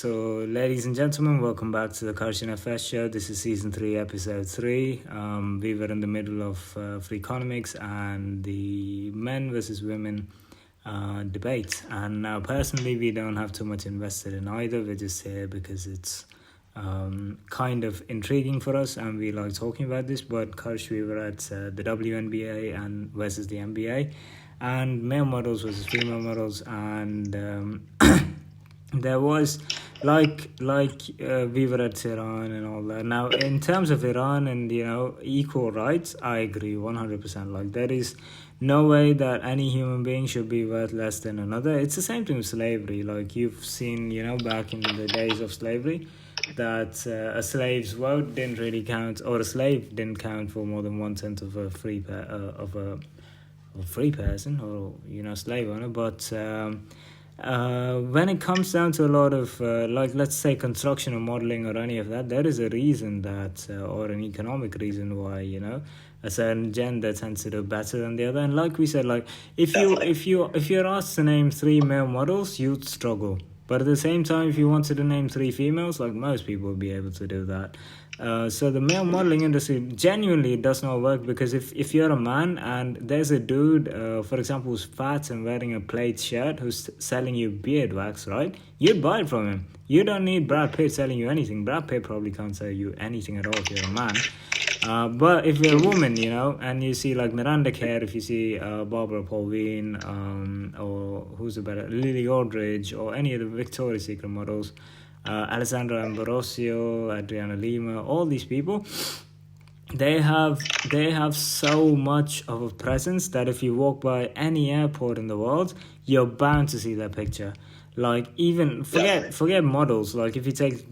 So, ladies and gentlemen, welcome back to the Karshan FS show. This is season 3, episode 3. We were in the middle of free economics and the men versus women debate. And now, personally, we don't have too much invested in either. We're just here because it's kind of intriguing for us and we like talking about this. But Karsh, we were at the WNBA and versus the NBA, and male models versus female models, and there was like we were at Iran and all that. Now, in terms of Iran and equal rights, I agree 100%. Like, there is no way that any human being should be worth less than another. It's the same thing with slavery. Like, you've seen, back in the days of slavery, that a slave's vote didn't really count, or a slave didn't count for more than 1/10 of a free person or slave owner. But when it comes down to a lot of let's say construction or modeling or any of that, there is a reason that or an economic reason why a certain gender tends to do better than the other. And like we said, like if you're asked to name 3 male models, you'd struggle. But at the same time, if you wanted to name 3 females, like most people would be able to do that. So the male modeling industry genuinely does not work, because if you're a man and there's a dude, for example, who's fat and wearing a plaid shirt who's selling you beard wax, right? You'd buy it from him. You don't need Brad Pitt selling you anything. Brad Pitt probably can't sell you anything at all if you're a man. But if you're a woman, and you see like Miranda Kerr, if you see Barbara Pauline, or who's a better, Lily Aldridge, or any of the Victoria's Secret models, Alessandra Ambrosio, Adriana Lima, all these people, they have so much of a presence that if you walk by any airport in the world, you're bound to see their picture. Like, even forget models. Like, if you take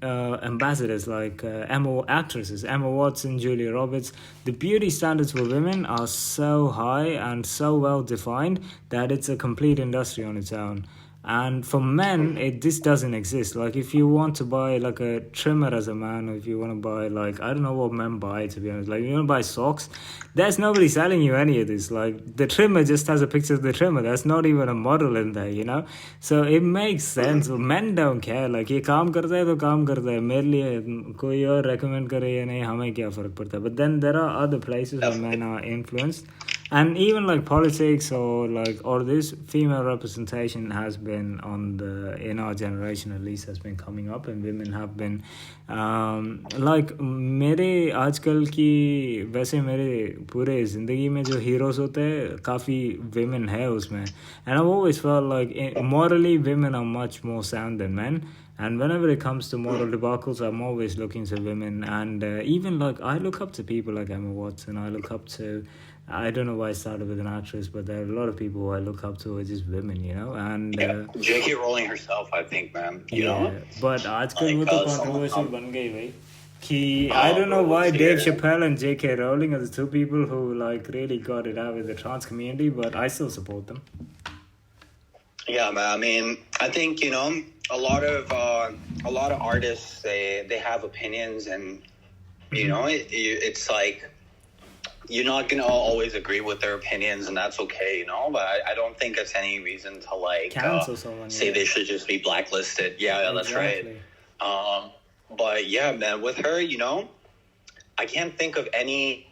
ambassadors like actresses, Emma Watson, Julia Roberts, the beauty standards for women are so high and so well defined that it's a complete industry on its own. And for men, this doesn't exist. Like, if you want to buy like a trimmer as a man, or if you want to buy like, I don't know what men buy, to be honest. Like, you want to buy socks, there's nobody selling you any of this. Like, the trimmer just has a picture of the trimmer. There's not even a model in there, So it makes sense. Men don't care. Like, ये काम करता है तो काम करता है. मेरे लिए कोई और recommend करे या नहीं, हमें क्या फर्क पड़ता है. But then there are other places where men are influenced. And even like politics or this female representation has been in our generation at least, has been coming up, and women have been मेरे आजकल की वैसे मेरे पूरे ज़िंदगी में जो heroes होते हैं, काफ़ी women है उसमें. And I've always felt like morally women are much more sound than men. And whenever it comes to moral debacles, I'm always looking to women. And even like, I look up to people like Emma Watson. I look up to, I don't know why I started with an actress, but there are a lot of people who I look up to who are just women, And J.K. Rowling herself, I think, man. You know? But आजकल वो तो controversial बन गई भाई. I don't know why Dave Chappelle and J.K. Rowling are the 2 people who like really got it out with the trans community, but I still support them. Yeah, man. I mean, I think a lot of artists, they have opinions, and it's like, you're not gonna always agree with their opinions, and that's okay, But I don't think it's any reason to like cancel someone. Say they should just be blacklisted. Yeah, that's right. But yeah, man, with her, I can't think of any,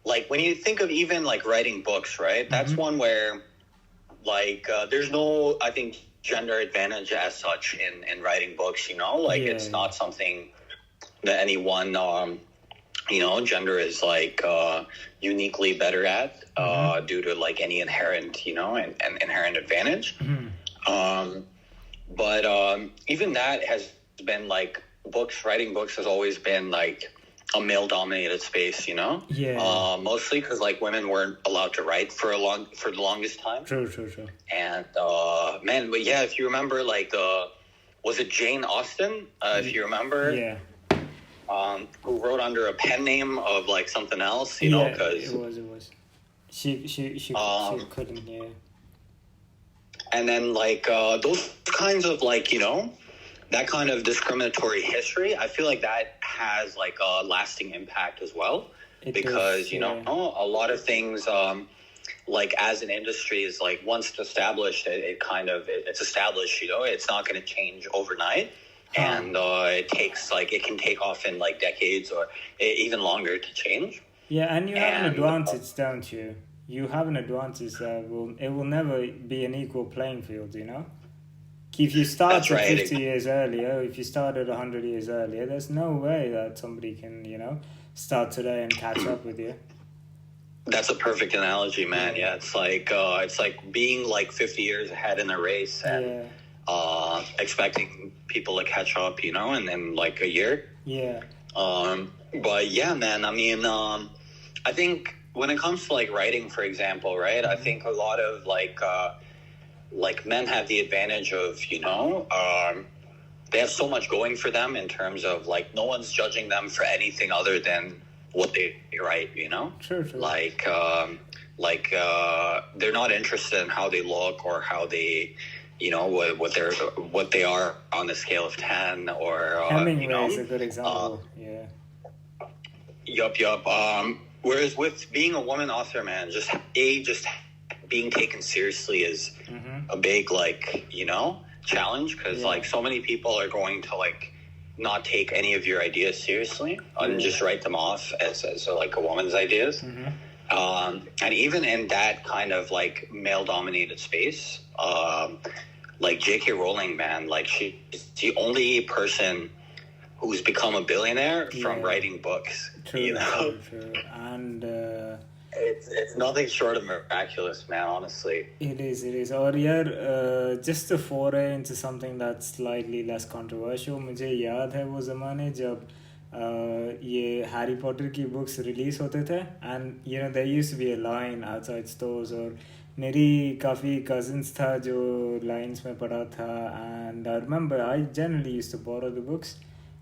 like, when you think of even like writing books, right? That's one where like there's no, I think, gender advantage as such in writing books. It's not something that anyone gender is like uniquely better at due to like any inherent and inherent advantage. But even that has been like, writing books has always been like a male dominated space, mostly because like women weren't allowed to write for the longest time. True. And man, but yeah, if you remember, like was it Jane Austen, if you remember, who wrote under a pen name of like something else, because it was she couldn't. And then like those kinds of like that kind of discriminatory history, I feel like that has like a lasting impact as well, because a lot of things like as an industry is like once it's established, it's established. It's not going to change overnight, and it can take often like decades or even longer to change. Yeah, and you have an advantage, don't you? You have an advantage that it will never be an equal playing field. If you start 50 years earlier, if you started 100 years earlier, there's no way that somebody can, start today and catch up with you. That's a perfect analogy, man. Yeah, it's like being like 50 years ahead in a race and expecting people to catch up, in like a year. Yeah. But yeah, man. I mean, I think when it comes to like writing, for example, right? I think a lot of like men have the advantage of, they have so much going for them in terms of like no one's judging them for anything other than what they write, Sure. Like they're not interested in how they look or how they, what they are on the scale of 10 or Hemingway is a good example. Yup. Whereas with being a woman author, man, just being taken seriously is a big challenge, because like so many people are going to like not take any of your ideas seriously and just write them off as like a woman's ideas. And even in that kind of like male dominated space, like J.K. Rowling, man, like she's the only person who's become a billionaire from writing books. True. And it's nothing short of miraculous, man, honestly. It is. और just to foray into something that's slightly less controversial, मुझे याद है वो ज़माने जब ये Harry Potter की books release होते थे, and there used to be a line outside stores, और मेरी काफ़ी cousins था जो lines में पढ़ा था, and I remember I generally used to borrow the books.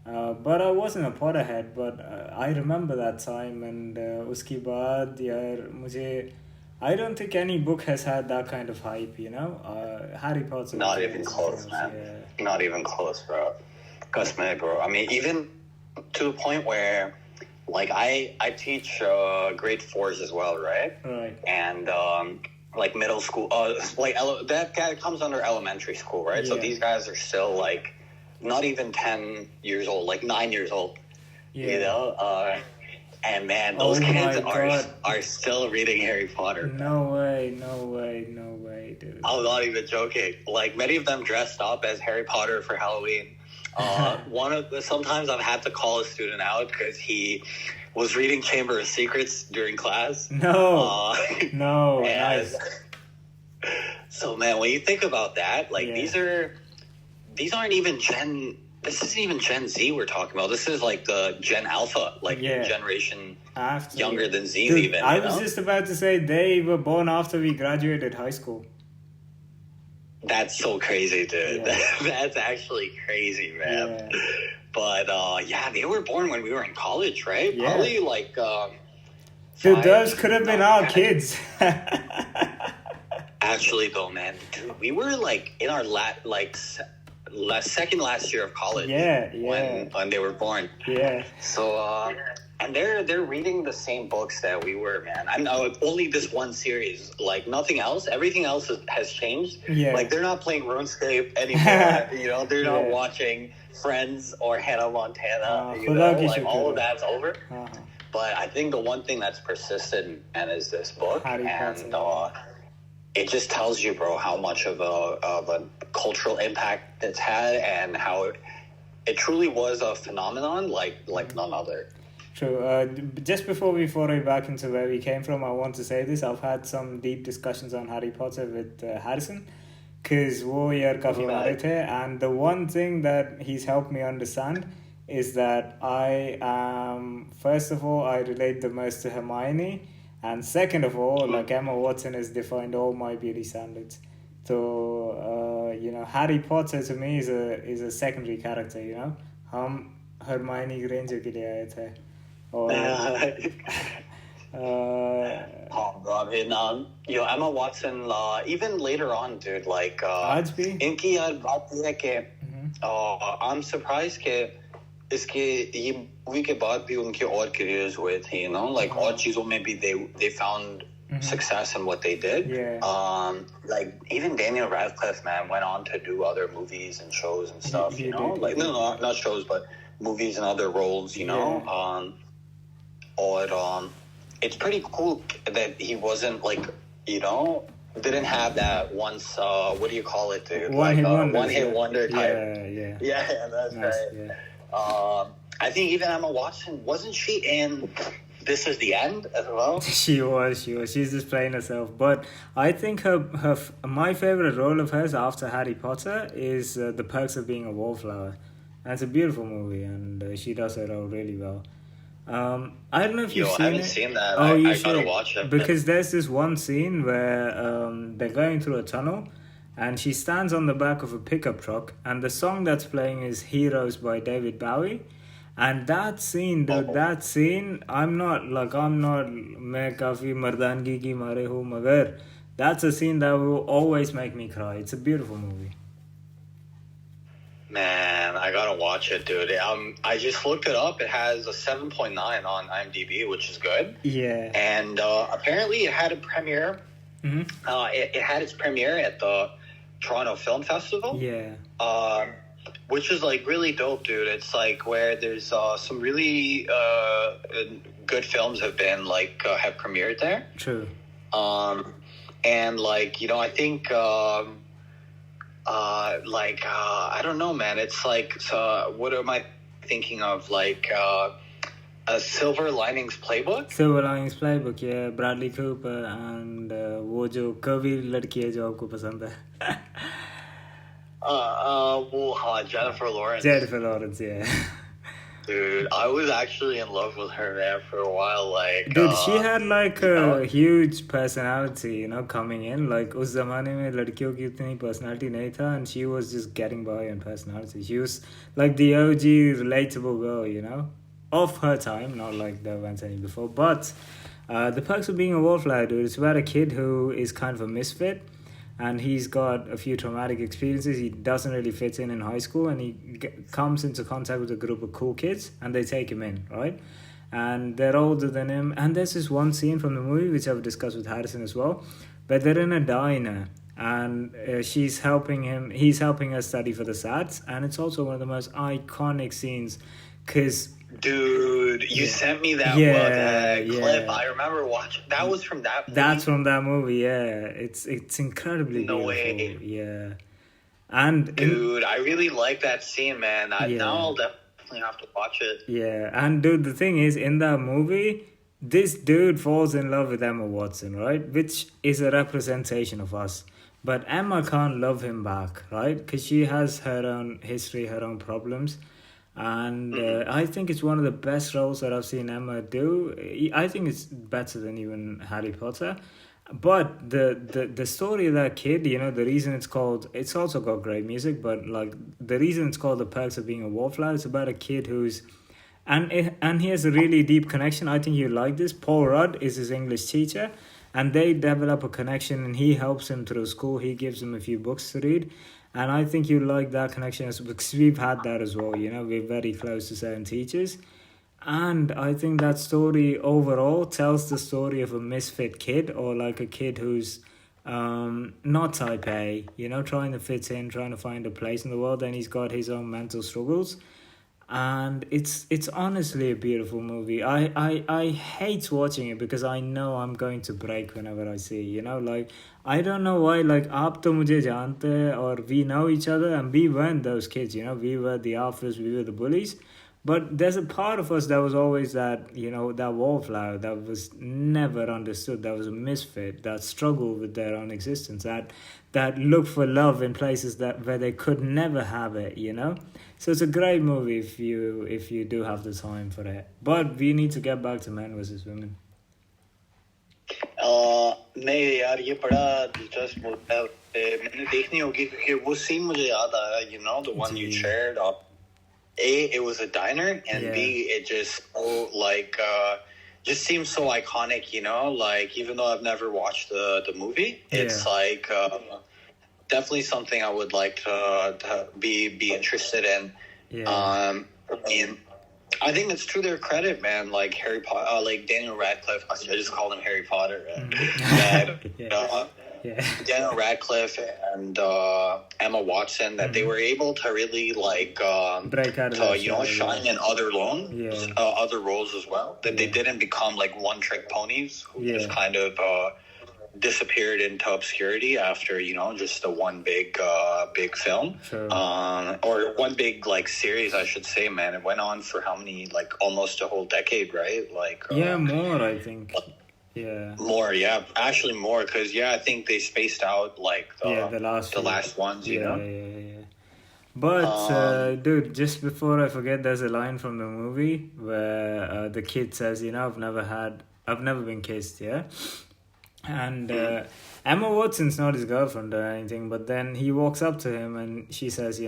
But I wasn't a Potterhead, but I remember that time, and उसके बाद यार मुझे I don't think any book has had that kind of hype, Harry Potter. Not even close, man. Yeah. Not even close, bro. Cosme, bro. I mean, even to the point where, like, I teach grade 4s as well, right? Right. And like middle school, that comes under elementary school, right? Yeah. So these guys are still like not even 10 years old, like 9 years old, and man, those kids are still reading Harry Potter. No way, dude. I'm not even joking. Like, many of them dressed up as Harry Potter for Halloween. Sometimes I've had to call a student out because he was reading Chamber of Secrets during class. No. Nice. So, man, when you think about that, like, these aren't even this isn't even Gen Z we're talking about. This is like the Gen Alpha, like generation younger than Z. Dude, even. I was just about to say they were born after we graduated high school. That's so crazy, dude. Yeah. That's actually crazy, man. Yeah. But they were born when we were in college, right? Yeah. Probably like dude, those could have been our kids. Actually, though, man, dude, we were like in our second last year of college. When they were born. Yeah. So and they're reading the same books that we were, man. I know only this one series, like nothing else. Everything else has changed. Yeah. Like they're not playing RuneScape anymore. They're not watching Friends or Hannah Montana. Like all of that's over. But I think the one thing that's persistent and is this book, it just tells you, bro, how much of a cultural impact it's had, and how it truly was a phenomenon like none other. True. Just before we foray back into where we came from, I want to say this. I've had some deep discussions on Harry Potter with Harrison, because wo yaar kafi mare the, and the one thing that he's helped me understand is that first of all, I relate the most to Hermione, and second of all, like Emma Watson has defined all my beauty standards. So, Harry Potter to me is a secondary character, हम Hermione Granger के लिए आए थे. Emma Watson, even later on, dude, like आज भी इनकी यार बात ये है कि I'm surprised कि इसके ये मूवी के बाद भी उनके और careers हुए थे, like और चीजों में भी they found success in what they did. Yeah. Like even Daniel Radcliffe, man, went on to do other movies and shows and stuff. He You know, did. like no, not shows, but movies and other roles. You know, or it's pretty cool that he wasn't like, you know, didn't have that once. What do you call it, dude? One Like hit wonder type. Yeah, that's nice, right. Yeah. I think even Emma Watson, wasn't she in This Is the End as well? She was. She's just playing herself. But I think my favorite role of hers after Harry Potter is The Perks of Being a Wallflower. And it's a beautiful movie, and she does her role really well. I don't know if you've seen it. I haven't seen that. Oh, you I should. gotta watch it. Because there's this one scene where they're going through a tunnel, and she stands on the back of a pickup truck, and the song that's playing is Heroes by David Bowie. And that scene, dude, I'm not मैं काफी मर्दानगी की मारे हूँ मगर that's a scene that will always make me cry. It's a beautiful movie. Man, I gotta watch it, dude. I just looked it up. It has a 7.9 on IMDb, which is good. Yeah. And apparently it had a premiere. Mm-hmm. It had its premiere at the Toronto Film Festival. Yeah. Which is like really dope, dude. It's like where there's some really good films have been like have premiered there. True. And like, you know, I think I don't know, man. It's like, what am I thinking of? Like a Silver Linings Playbook. Silver Linings Playbook, yeah. Bradley Cooper and वो जो कवि लड़की है जो आपको पसंद है. Jennifer Lawrence. Jennifer Lawrence, yeah. Dude, I was actually in love with her, man, for a while. Like, dude, she had like a huge personality, you know, coming in. Like, उस ज़माने में लड़कियों की उतनी personality नहीं था, and she was just getting by on personality. She was like the OG relatable girl, you know, of her time, not like there went any before. But The Perks of Being a Wallflower, dude, it's about a kid who is kind of a misfit. And he's got a few traumatic experiences. He doesn't really fit in high school, and he comes into contact with a group of cool kids, and they take him in, right? And they're older than him. And there's this one scene from the movie, which I've discussed with Harrison as well, but they're in a diner, and he's helping her study for the SATs, and it's also one of the most iconic scenes, because... Dude, you sent me that clip. I remember watching. That was from that movie? That's from that movie, yeah. It's incredibly beautiful. Way. Yeah. And dude, I really like that scene, man. Now I'll definitely have to watch it. Yeah, and dude, the thing is, in that movie, this dude falls in love with Emma Watson, right? Which is a representation of us. But Emma can't love him back, right? Because she has her own history, her own problems. And I think it's one of the best roles that I've seen Emma do. I think it's better than even Harry Potter. But the story of that kid, you know, the reason it's also got great music, but like the reason it's called The Perks of Being a Wallflower, it's about a kid who's, and he has a really deep connection. I think you like this. Paul Rudd is his English teacher, and they develop a connection, and he helps him through school. He gives him a few books to read. And I think you like that connection because we've had that as well, you know, we're very close to certain teachers. And I think that story overall tells the story of a misfit kid, or like a kid who's not type A, you know, trying to fit in, trying to find a place in the world, and he's got his own mental struggles. And it's honestly a beautiful movie. I hate watching it because I know I'm going to break whenever I see it, you know, like I don't know why, like aap to mujhe jante or we know each other, and we weren't those kids, you know, we were the alphas, we were the bullies. But there's a part of us that was always that, you know, that wallflower that was never understood, that was a misfit, that struggled with their own existence, that looked for love in places where they could never have it, you know? So it's a great movie if you do have the time for it. But we need to get back to Men versus Women. नहीं यार, ये बड़ा दिलचस्प movie है. मैंने देखनी होगी क्योंकि वो सीन मुझे याद आया, you know, the one you shared. A, it was a diner, and B, it just just seems so iconic, you know, like even though I've never watched the movie, it's like definitely something I would like to be interested in. I think it's to their credit, man. Like Harry Potter, like Daniel Radcliffe. I just called him Harry Potter. That, Daniel Radcliffe and Emma Watson, that they were able to really like break out of to shine in other other roles as well. That they didn't become like one trick ponies who just kind of disappeared into obscurity after just the one big film, or one big like series, I should say. Man, it went on for how many, like almost a whole decade, right? Like more, I think. More, actually more, because I think they spaced out like the last ones, you know. But dude, just before I forget, there's a line from the movie where the kid says, I've never been kissed, and Emma Watson's not his girlfriend or anything, but then he walks up to him and she says,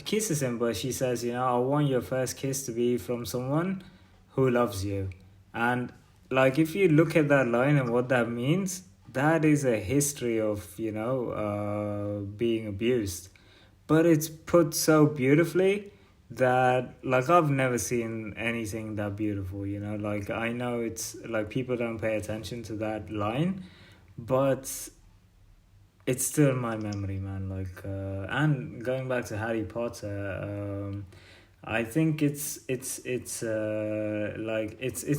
kisses him, but she says, I want your first kiss to be from someone who loves you. And like, if you look at that line and what that means, that is a history of, being abused. But it's put so beautifully that, like, I've never seen anything that beautiful, like, I know it's like people don't pay attention to that line, but it's still my memory, man. Like, and going back to Harry Potter, I think it's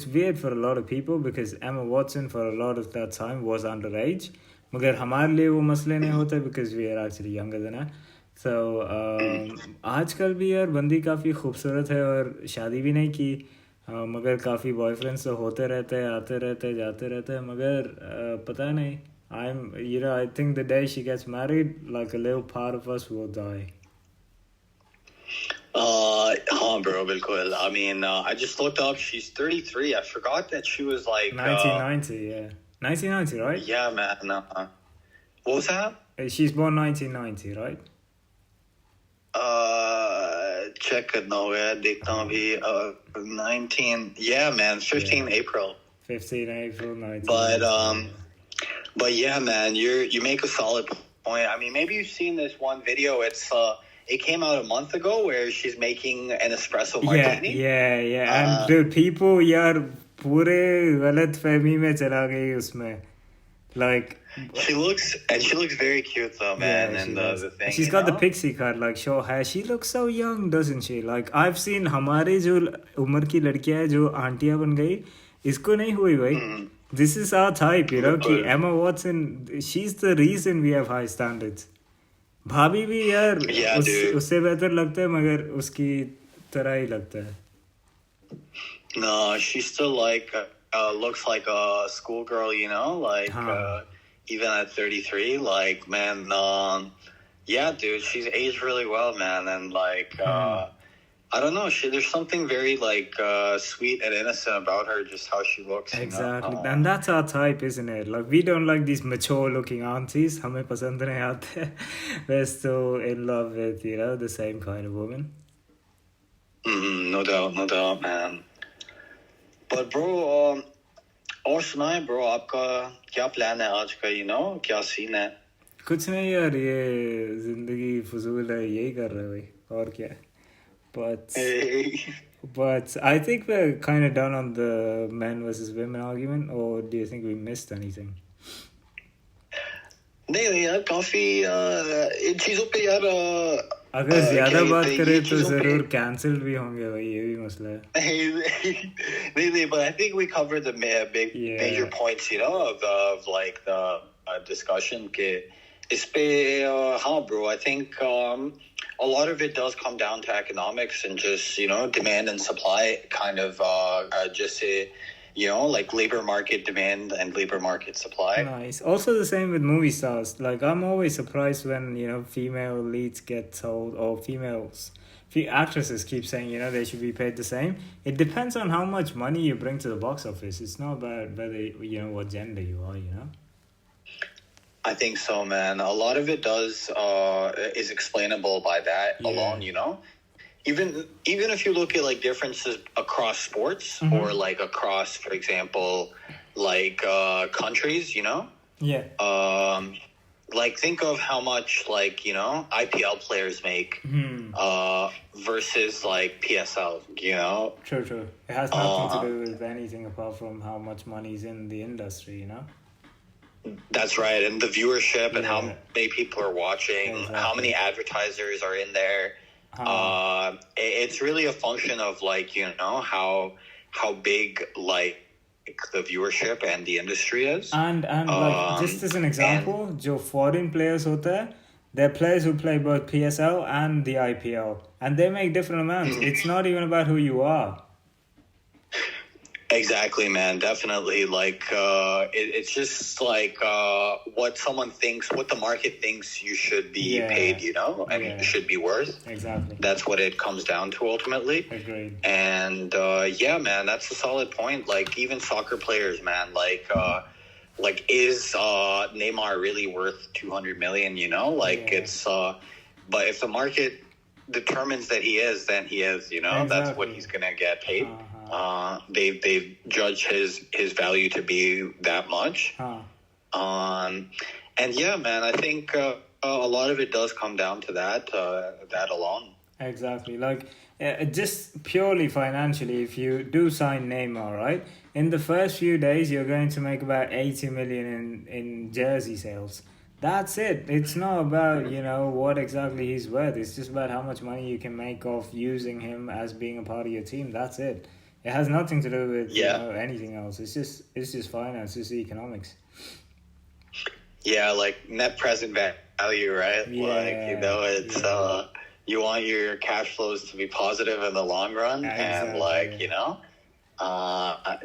weird for a lot of people because Emma Watson for a lot of that time was underage, मगर हमारे लिए वो मसले नहीं होते because we are actually younger than her. So आजकल भी यार बंदी काफ़ी खूबसूरत है और शादी भी नहीं की, मगर काफ़ी बॉयफ्रेंड्स तो होते रहते हैं, आते रहते जाते रहते हैं, मगर पता नहीं, I think the day she gets married, like a little part of us will die. Bro, bilkul. I mean, I just looked up, she's 33. I forgot that she was like 1990, 1990, right? Yeah, man. What was that? She's born 1990, right? Check it now, देखता हूँ 19. Yeah, man, 15 April. 15 April 19. But yeah, man, you make a solid point. I mean, maybe you've seen this one video. It came out a month ago where she's making an espresso martini. Yeah. And dude, people यार पूरे गलत फहमी में चला गई उसमें. Like she looks very cute though, man. And the thing, she's got the pixie cut, like short hair. She looks so young, doesn't she? Like I've seen हमारे जो उम्र की लड़कियां हैं जो आंटियां बन गई, इसको नहीं हुई भाई. This is our type, कि Emma Watson, she's the reason we have high standards. भाभी भी यार उससे बेहतर लगता है मगर उसकी तरह ही लगता है. No, she's still like looks like a schoolgirl, like even at 33, like, man, dude, she's aged really well, man, and like I don't know, there's something very like sweet and innocent about her, just how she looks. Exactly, and that's our type, isn't it? Like, we don't like these mature looking aunties. हमें पसंद नहीं आते. We're still in love with the same kind of woman. No doubt, man. But bro, और सुनाए bro, आपका क्या plan है आज का? क्या सीन है? कुछ नहीं यार, ये जिंदगी फजूल है, यही कर रहे भाई, और क्या. But I think we're kind of done on the men versus women argument, or do you think we missed anything? नहीं यार, काफी इन चीजों पे यार अगर ज्यादा बात करें तो जरूर कैंसिल भी होंगे भाई, ये भी मसला है. नहीं, but I think we covered the major points, of like the discussion के इस पे. हाँ bro, I think a lot of it does come down to economics and just, demand and supply kind of, just say, like labor market demand and labor market supply. Nice. Also the same with movie stars. Like, I'm always surprised when, female leads get told, or actresses keep saying, they should be paid the same. It depends on how much money you bring to the box office. It's not about whether, what gender you are, I think so, man. A lot of it is explainable by that alone, Even if you look at like differences across sports or like across, for example, like countries, like think of how much like IPL players make versus like PSL. True. It has nothing to do with anything apart from how much money is in the industry. That's right, and the viewership and how many people are watching, how many advertisers are in there. It's really a function of like how big like the viewership and the industry is. And like just as an example, जो foreign players होते हैं, they're players who play both PSL and the IPL, and they make different amounts. It's not even about who you are. Exactly, man. Definitely. Like, it's just like what someone thinks, what the market thinks you should be paid, and should be worth. Exactly. That's what it comes down to ultimately. Agreed. And man, that's a solid point. Like, even soccer players, man, like is Neymar really worth 200 million? It's, but if the market determines that he is, then he is. Exactly. That's what he's gonna get paid. They've judged his value to be that much. And yeah, man, I think a lot of it does come down to that alone. Exactly. Like just purely financially, if you do sign Neymar, right, in the first few days you're going to make about 80 million in jersey sales. That's it. It's not about what exactly he's worth. It's just about how much money you can make off using him as being a part of your team. That's it. It has nothing to do with anything else. It's just finance. It's economics. Yeah, like net present value, right? It's you want your cash flows to be positive in the long run, and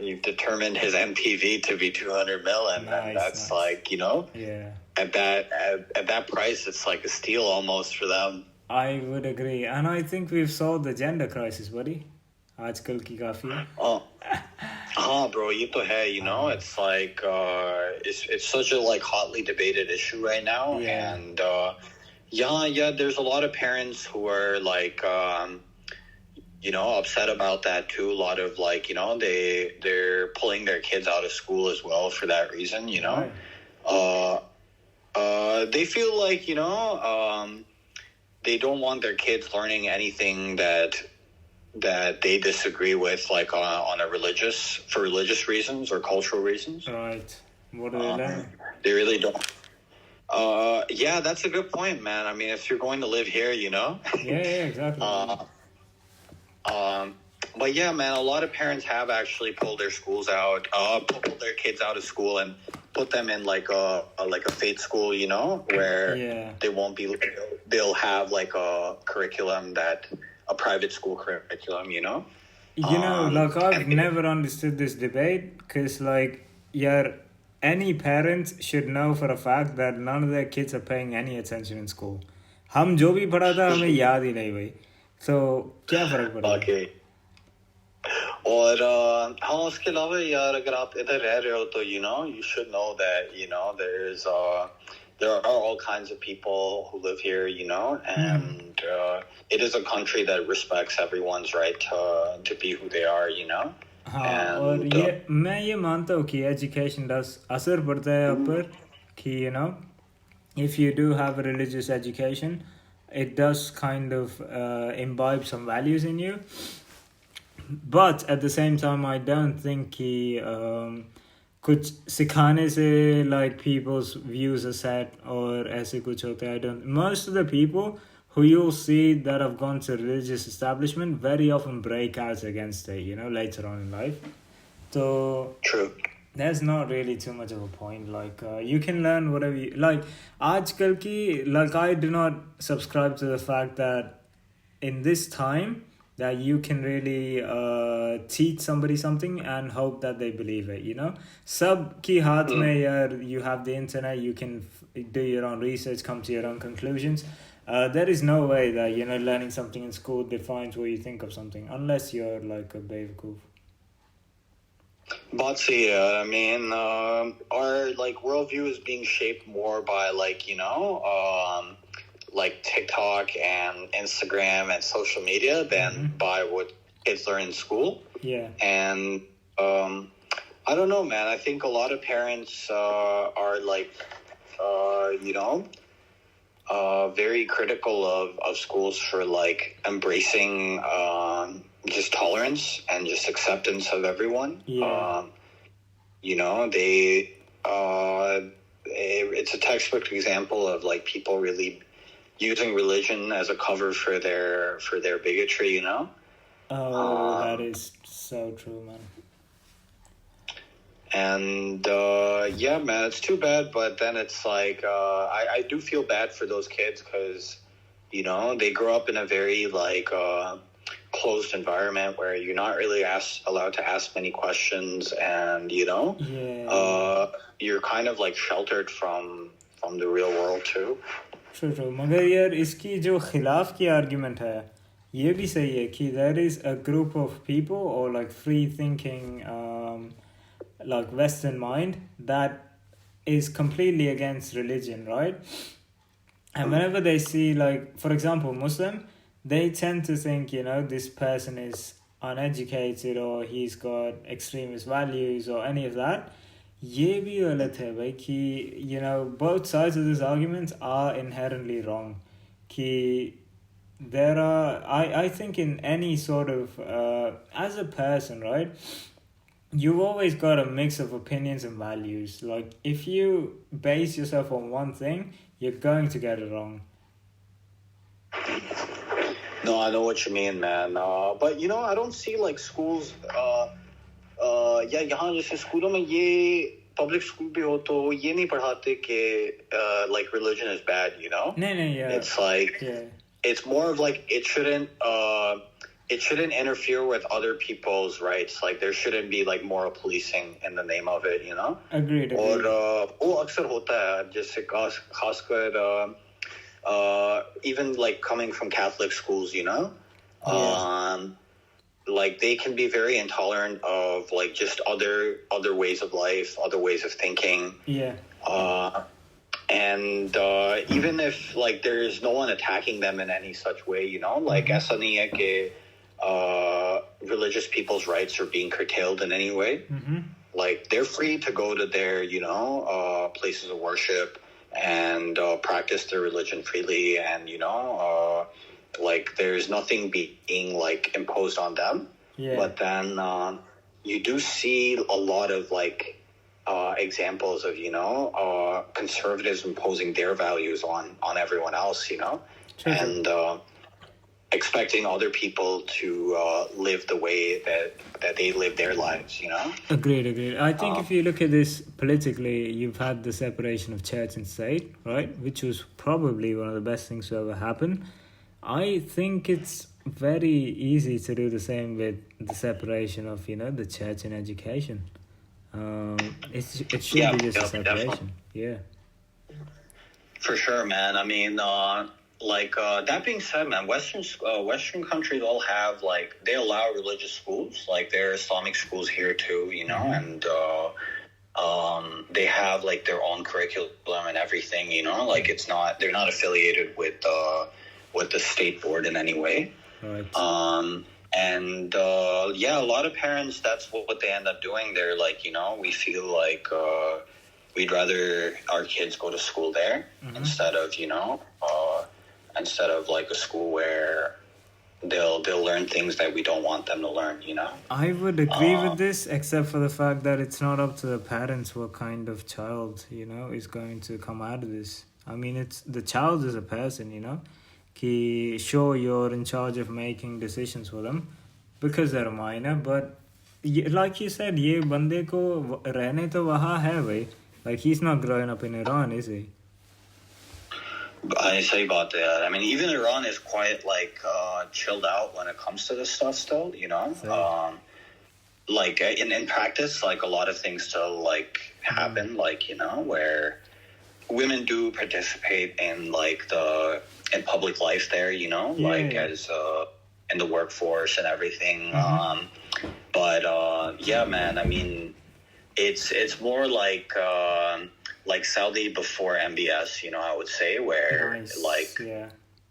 you've determined his NPV to be 200 mil, and that's like at that price, it's like a steal almost for them. I would agree, and I think we've solved the gender crisis, buddy. आजकल की काफी है. Bro, ये तो है, it's like it's such a like hotly debated issue right now, and there's a lot of parents who are like upset about that too. A lot of like they're pulling their kids out of school as well for that reason. They feel like they don't want their kids learning anything that they disagree with, like on a for religious reasons or cultural reasons. Right. What do they learn? They really don't. That's a good point, man. I mean, if you're going to live here, Yeah, exactly. But yeah, man, a lot of parents have actually pulled their schools out, pulled their kids out of school and put them in like a faith school, where they won't be. They'll have like a curriculum a private school curriculum, like I've never understood this debate because like any parent should know for a fact that none of their kids are paying any attention in school. हम जो भी पढ़ा था हमें याद ही नहीं भाई. So क्या फर्क पड़ेगा? Okay. और उसके अलावा यार अगर आप इधर रह रहे हो तो you should know that there are all kinds of people who live here, and it is a country that respects everyone's right to be who they are, और मैं ये मानता हूँ कि education does असर पड़ता है आप पर कि if you do have a religious education, it does kind of imbibe some values in you, but at the same time I don't think कि कुछ सिखाने से like people's views are set or ऐसे कुछ होता है. I don't. Most of the people who you'll see that have gone to religious establishment very often break out against it, later on in life. So true. There's not really too much of a point. Like you can learn whatever you like. आजकल की like I do not subscribe to the fact that in this time that you can really teach somebody something and hope that they believe it, Sab ki haath mein you have the internet, you can do your own research, come to your own conclusions. There is no way that, learning something in school defines what you think of something, unless you're like a Bevkoof. But see, I mean, our like worldview is being shaped more by like, like TikTok and Instagram and social media than by what kids learn in school. Yeah. And I don't know, man. I think a lot of parents are like very critical of schools for like embracing just tolerance and just acceptance of everyone. Yeah. It's a textbook example of like people really using religion as a cover for their bigotry. That is so true, man. And man, it's too bad. But then it's like I do feel bad for those kids because they grow up in a very like closed environment where you're not really allowed to ask many questions, and you're kind of like sheltered from the real world too. True. मगर यार इसकी जो खिलाफ की argument है ये भी सही है कि there is a group of people or like free thinking like Western mind that is completely against religion, right? And whenever they see like, for example, Muslim, they tend to think, this person is uneducated or he's got extremist values or any of that. ये भी गलत है भाई कि both sides of this argument are inherently wrong कि there are I think in any sort of as a person, right, you've always got a mix of opinions and values. Like if you base yourself on one thing, you're going to get it wrong. No, I know what you mean, man. But I don't see like schools यहाँ जैसे स्कूलों में ये public school भी हो तो ये नहीं पढ़ाते कि like religion is bad, नहीं, yeah. It's like it's more of like it shouldn't interfere with other people's rights. Like there shouldn't be like moral policing in the name of it, Agreed. और वो अक्सर होता है जैसे खासकर even like coming from Catholic schools, like they can be very intolerant of like just other ways of life, other ways of thinking. Yeah. And even if like there is no one attacking them in any such way, like ऐसा नहीं है कि religious people's rights are being curtailed in any way. Mm-hmm. Like they're free to go to their places of worship and practice their religion freely, and like there's nothing being like imposed on them. Yeah. But then you do see a lot of like examples of conservatives imposing their values on everyone else, True. And expecting other people to live the way that they live their lives, Agreed. I think if you look at this politically, you've had the separation of church and state, right? Which was probably one of the best things to ever happen. I think it's very easy to do the same with the separation of, the church and education. It should be just a separation. Definitely. Yeah. For sure, man. I mean, like that being said, man, Western countries all have like they allow religious schools, like there are Islamic schools here too, and they have like their own curriculum and everything, like they're not affiliated with the state board in any way. Right. And a lot of parents, that's what they end up doing. They're like, we feel like we'd rather our kids go to school there instead of like a school where they'll learn things that we don't want them to learn, I would agree with this, except for the fact that it's not up to the parents what kind of child, is going to come out of this. I mean, it's the child is a person, Ki sure you're in charge of making decisions for them because they're a minor, but like you said, ye bande ko rehne to wahan hai bhai. Like he's not growing up in Iran, is he? I say about that. I mean, even Iran is quite like chilled out when it comes to this stuff still, like in practice, like a lot of things still like happen, like, where women do participate in like in public life there, like as in the workforce and everything. But man, I mean, it's more like Saudi before MBS, I would say, where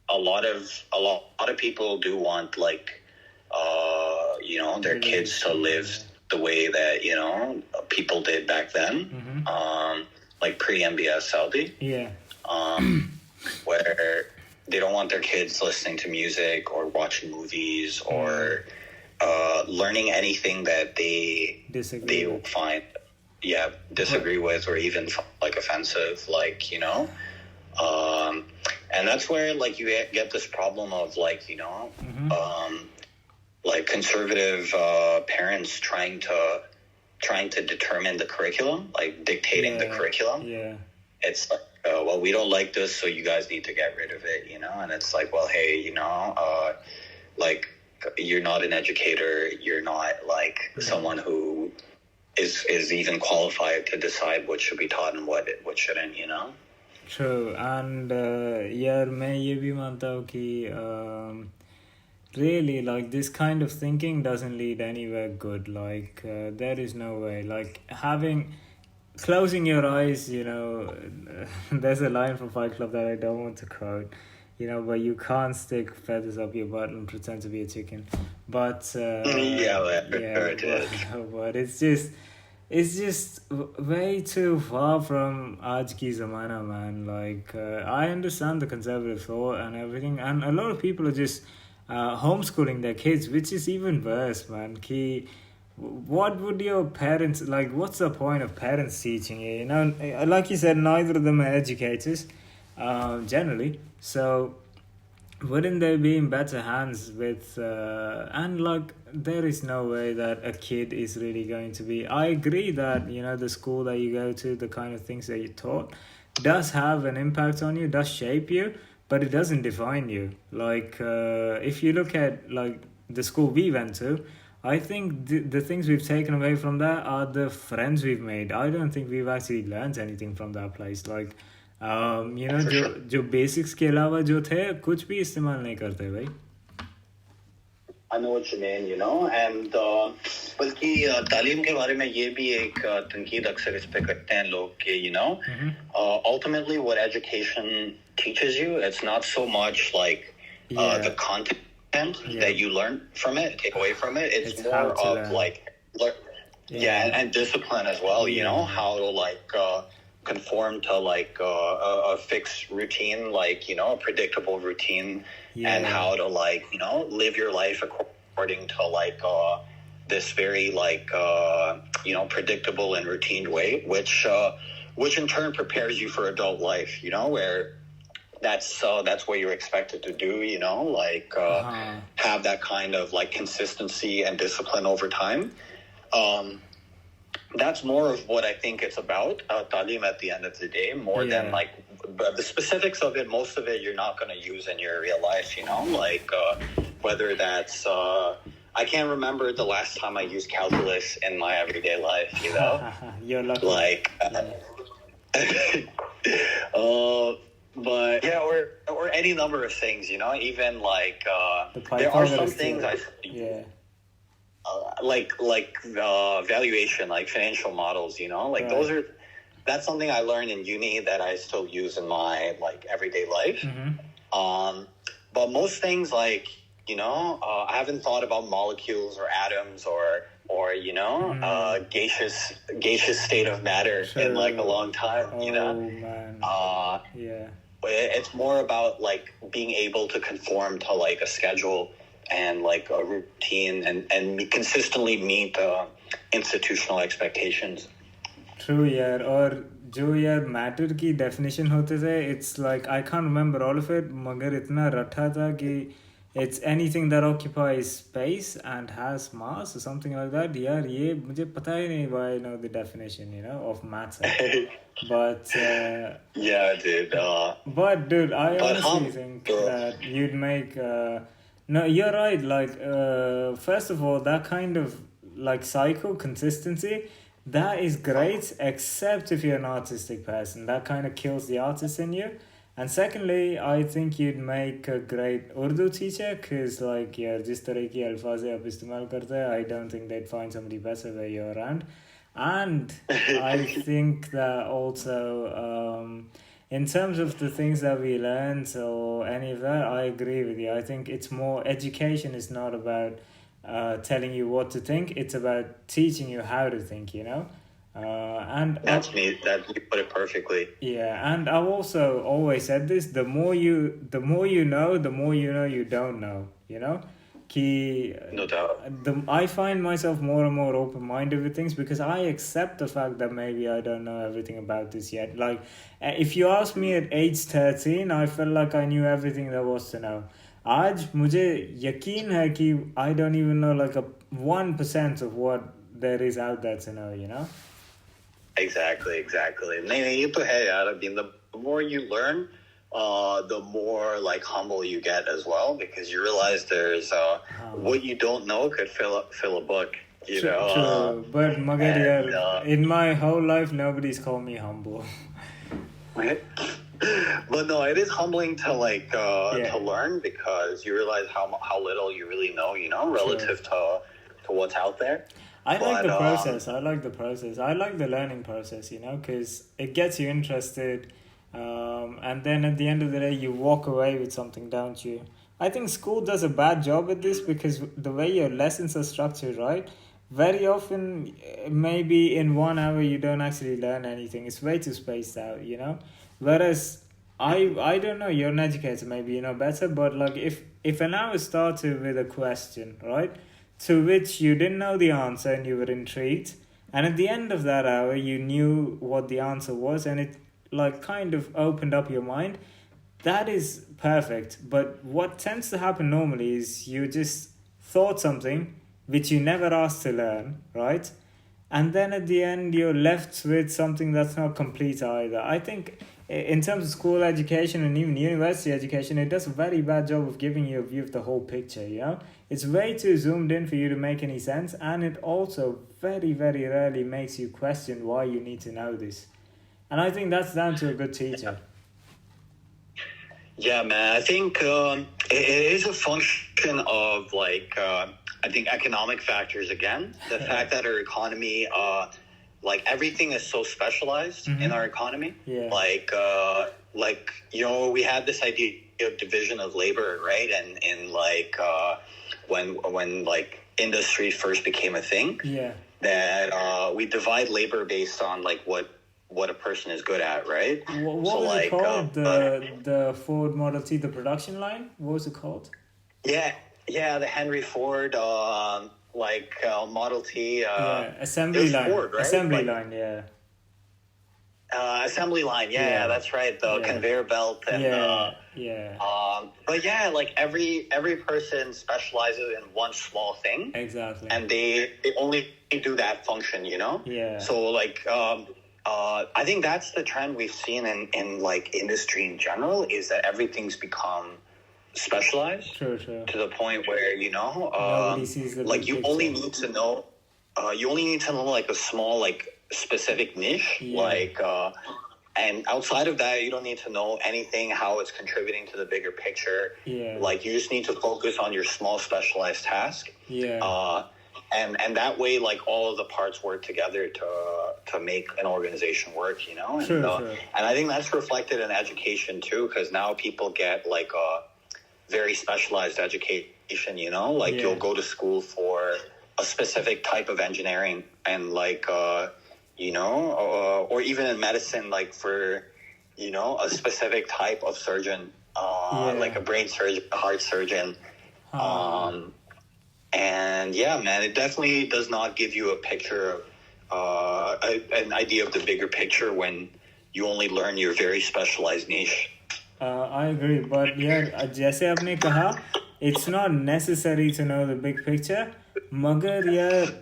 a lot of people do want like their kids to live the way that people did back then. like pre-MBS Saudi, Yeah. where they don't want their kids listening to music or watching movies or learning anything that they find disagree with or even like offensive, like, you know. And that's where like you get this problem of like, you know, like conservative parents trying to determine the curriculum, like dictating the curriculum. Yeah. It's like, well, we don't like this, so you guys need to get rid of it, you know. And it's like, well, hey, you know, like you're not an educator, you're not like someone who is even qualified to decide what should be taught and what shouldn't, you know. True. And यार मैं ये भी मानता हूँ कि really like this kind of thinking doesn't lead anywhere good. Like there is no way. Like closing your eyes, you know. There's a line from Fight Club that I don't want to quote, you know, but you can't stick feathers up your butt and pretend to be a chicken. But but it's just way too far from aaj ki zamana, man. Like I understand the conservative thought and everything, and a lot of people are just homeschooling their kids, which is even worse, man. What would your parents like? What's the point of parents teaching you? You know, like you said, neither of them are educators, generally. So wouldn't they be in better hands with and like there is no way that a kid is really going to be. I agree that, you know, the school that you go to, the kind of things that you're taught does have an impact on you, does shape you, but it doesn't define you. Like if you look at like the school we went to, I think the things we've taken away from that are the friends we've made. I don't think we've actually learned anything from that place. Like you know, जो basics के अलावा जो थे कुछ भी इस्तेमाल नहीं करते भाई. I know what you mean, you know, and बल्कि तालीम के बारे में ये भी एक तनकीद अक्सर इस पे करते हैं लोग कि, you know, ultimately what education teaches you, it's not so much like the content that you learn from it, take away from it. It's more of like, and discipline as well, you know, how to like conform to like a fixed routine, like, you know, a predictable routine, and how to like, you know, live your life according to like this very like you know, predictable and routine way, which in turn prepares you for adult life, you know, where that's what you're expected to do, you know, like have that kind of like consistency and discipline over time. That's more of what I think it's about, talim at the end of the day, more than like the specifics of it. Most of it you're not going to use in your real life, you know, like whether that's I can't remember the last time I used calculus in my everyday life, you know. You're lucky. Like but yeah, or any number of things, you know, even like there are some things like valuation, like financial models, you know, like that's something I learned in uni that I still use in my like everyday life. But most things, like, you know, I haven't thought about molecules or atoms or you know, gaseous state of matter in like a long time, you know. It's more about like being able to conform to like a schedule and like a routine and consistently meet institutional expectations. True, यार. और जो यार matter की definition होते थे, it's like I can't remember all of it, मगर इतना रट्टा था कि it's anything that occupies space and has mass or something like that. यार ये मुझे पता ही नहीं why I know the definition, you know, of matter. But yeah, dude. But dude, I honestly think that you'd make. No, you're right. Like, first of all, that kind of like cycle consistency, that is great, except if you're an artistic person. That kind of kills the artist in you. And secondly, I think you'd make a great Urdu teacher, because like, yeah, जिस तरह की अल्फाज़ आप इस्तेमाल करते हैं, I don't think they'd find somebody better where you're around. And I think that also, in terms of the things that we learned or any of that, I agree with you. I think it's more, education is not about telling you what to think. It's about teaching you how to think, you know? And That's me. That you put it perfectly. yeah, and I've also always said this: the more you know you don't know. You know, Ki, No doubt. I find myself more and more open minded with things because I accept the fact that maybe I don't know everything about this yet. Like, if you ask me at age 13, I felt like I knew everything there was to know. आज मुझे यकीन है कि I don't even know like a 1% of what there is out there to know. You know. Exactly. नहीं नहीं ये तो है यार. I mean, the more you learn, the more like humble you get as well, because you realize there's what you don't know could fill a book. You know. True. But magar and, yaar, in my whole life, nobody's called me humble. But no, it is humbling to like to learn, because you realize how little you really know. You know, relative to what's out there. I like the process. I like the process. I like the learning process, you know, because it gets you interested. And then at the end of the day, you walk away with something, don't you? I think school does a bad job at this because the way your lessons are structured, right? Very often, maybe in 1 hour, you don't actually learn anything. It's way too spaced out, you know? Whereas, I don't know, you're an educator, maybe you know better, but like if an hour started with a question, right? To which you didn't know the answer and you were intrigued, and at the end of that hour you knew what the answer was, and it like kind of opened up your mind, that is perfect. But what tends to happen normally is you just thought something which you never asked to learn, right? And then at the end you're left with something that's not complete either. I think in terms of school education and even university education, it does a very bad job of giving you a view of the whole picture, you know? It's way too zoomed in for you to make any sense, and it also very, very rarely makes you question why you need to know this. And I think that's down to a good teacher. Yeah, man. I think it is a function of like I think economic factors again. The fact that our economy, like everything is so specialized in our economy. Yeah. Like you know, we had this idea of division of labor, right? And like when like industry first became a thing. Yeah. That we divide labor based on like what a person is good at, right? What was it called? The Ford Model T, the production line? What was it called? Yeah, the Henry Ford, Model T. Assembly line. Ford, right? Assembly line, yeah. Assembly line, yeah, that's right. The conveyor belt and but yeah, like every person specializes in one small thing. Exactly. And they only do that function, you know? Yeah. So like I think that's the trend we've seen in like industry in general, is that everything's become specialized. True. To the point where, you know, nobody sees the like you picture. only need to know like a small like specific niche, and outside of that you don't need to know anything how it's contributing to the bigger picture. Like you just need to focus on your small specialized task, and that way like all of the parts work together to make an organization work, you know. And and I think that's reflected in education too, because now people get like a very specialized education, you know, like you'll go to school for a specific type of engineering, and like you know, or even in medicine, like for, you know, a specific type of surgeon, like a brain surgeon, a heart surgeon. And yeah, man, it definitely does not give you a picture of an idea of the bigger picture when you only learn your very specialized niche. I agree, but yeah, जैसे आपने कहा, it's not necessary to know the big picture, मगर यार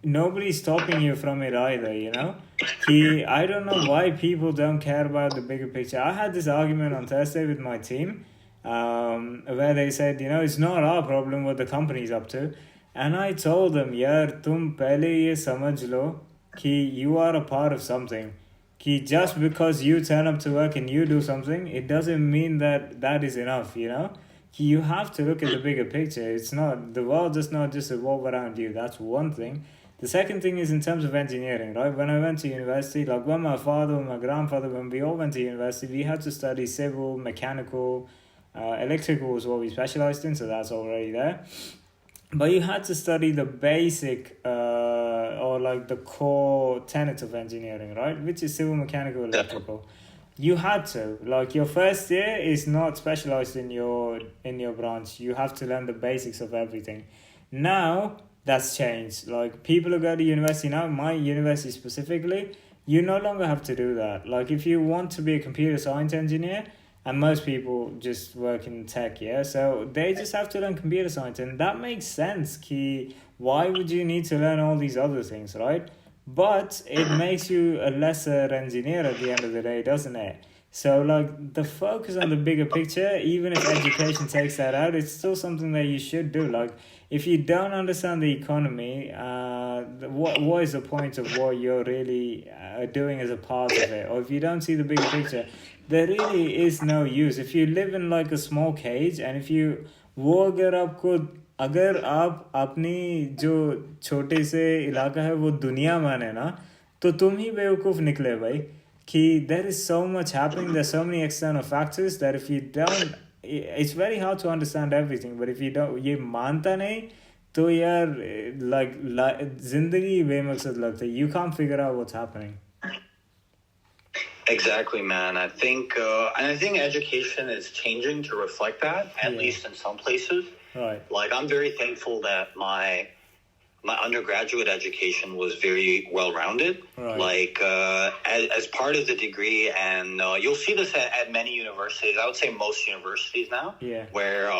nobody's stopping you from it either, you know? I don't know why people don't care about the bigger picture. I had this argument on Thursday with my team, where they said, you know, it's not our problem what the company's up to. And I told them, yaar, tum pehle ye samajh lo ki you are a part of something. Ki just because you turn up to work and you do something, it doesn't mean that that is enough, you know? You have to look at the bigger picture. It's not, the world does not just revolve around you. That's one thing. The second thing is in terms of engineering, right? When I went to university, like when my father and my grandfather, when we all went to university, we had to study civil, mechanical, electrical was what we specialized in, so that's already there. but you had to study the basic or like the core tenets of engineering, right? Which is civil, mechanical, electrical. You had to, like, your first year is not specialized in your branch. You have to learn the basics of everything. Now that's changed. Like, people who go to university now, my university specifically, you no longer have to do that. Like, if you want to be a computer science engineer, and most people just work in tech, yeah, so they just have to learn computer science, and that makes sense. Ki, why would you need to learn all these other things, right? But it makes you a lesser engineer at the end of the day, doesn't it? So, like, the focus on the bigger picture, even if education takes that out, it's still something that you should do. Like, if you don't understand the economy, what is the point of what you're really doing as a part of it? Or if you don't see the bigger picture, there really is no use. If you live in like a small cage, and if you वो अगर आपको अगर आप अपनी जो छोटे से इलाका है वो दुनिया माने ना, तो तुम ही बेवकूफ़ निकले भाई. कि there is so much happening, there's so many external factors that if you don't, it's very hard to understand everything. But if you don't, ये मानता नहीं, तो यार like जिंदगी बेमकसद लगता है. You can't figure out what's happening. Exactly, man. I think education is changing to reflect that, at least in some places. Right. Like, I'm very thankful that my undergraduate education was very well rounded. Right. Like, as part of the degree, and you'll see this at many universities. I would say most universities now. Yeah. Where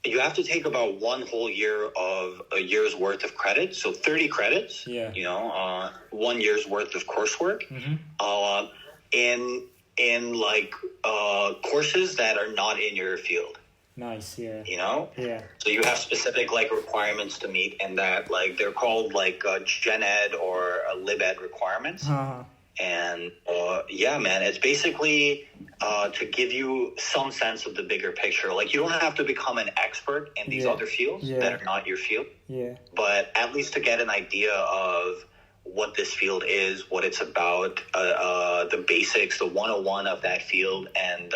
you have to take about one whole year of a year's worth of credits, so 30 credits. Yeah. 1 year's worth of coursework. Mm-hmm. In like courses that are not in your field. Nice, yeah. Yeah. So you have specific like requirements to meet, and that like they're called like Gen Ed or Lib Ed requirements. Uh-huh. And yeah, man, it's basically to give you some sense of the bigger picture. Like, you don't have to become an expert in these other fields that are not your field. Yeah. But at least to get an idea of what this field is, what it's about, the basics, the 101 of that field, and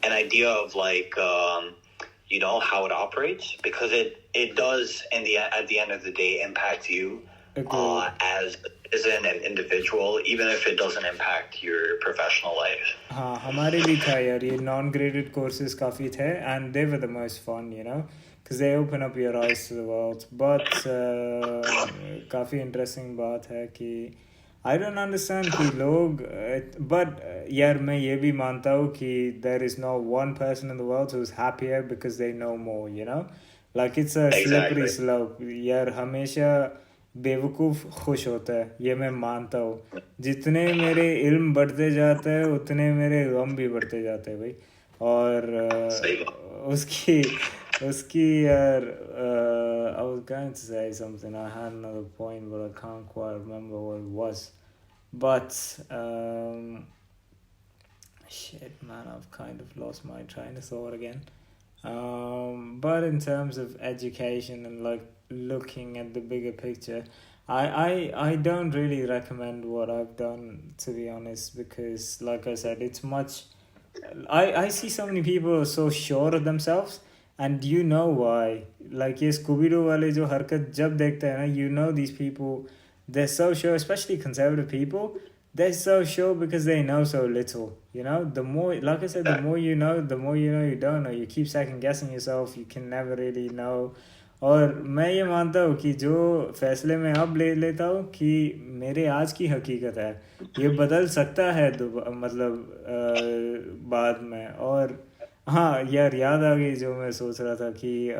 an idea of like how it operates, because it does at the end of the day impact you as an individual, even if it doesn't impact your professional life. हाँ, हमारे भी था यार, ये non-graded courses काफ़ी थे, and they were the most fun, because they open up your eyes to the world. But काफ़ी interesting बात है कि I don't understand कि लोग, but यार मैं ये भी मानता हूँ कि there is no one person in the world who's happier because they know more, like it's a slippery slope. यार हमेशा बेवकूफ़ खुश होता है, ये मैं मानता हूँ. जितने मेरे इल्म बढ़ते जाते हैं उतने मेरे गम भी बढ़ते जाते हैं भाई. और उसकी यार I was going to say something. I had another point, but I can't quite remember what it was. But shit, man, I've kind of lost my train of thought again. But in terms of education and like looking at the bigger picture, I don't really recommend what I've done, to be honest, because like I said, it's much. I see so many people are so sure of themselves, and you know why. Like ये Scooby-Doo वाले जो हरकत जब देखते हैं ना, these people, they're so sure, especially conservative people. They're so sure because they know so little. The more, like I said, the more you know you don't know. You keep second guessing yourself. You can never really know. और मैं ये मानता हूँ कि जो फैसले मैं अब ले लेता हूँ कि मेरे आज की हकीकत है, ये बदल सकता है मतलब बाद में. और हाँ यार, याद आ गई जो मैं सोच रहा था कि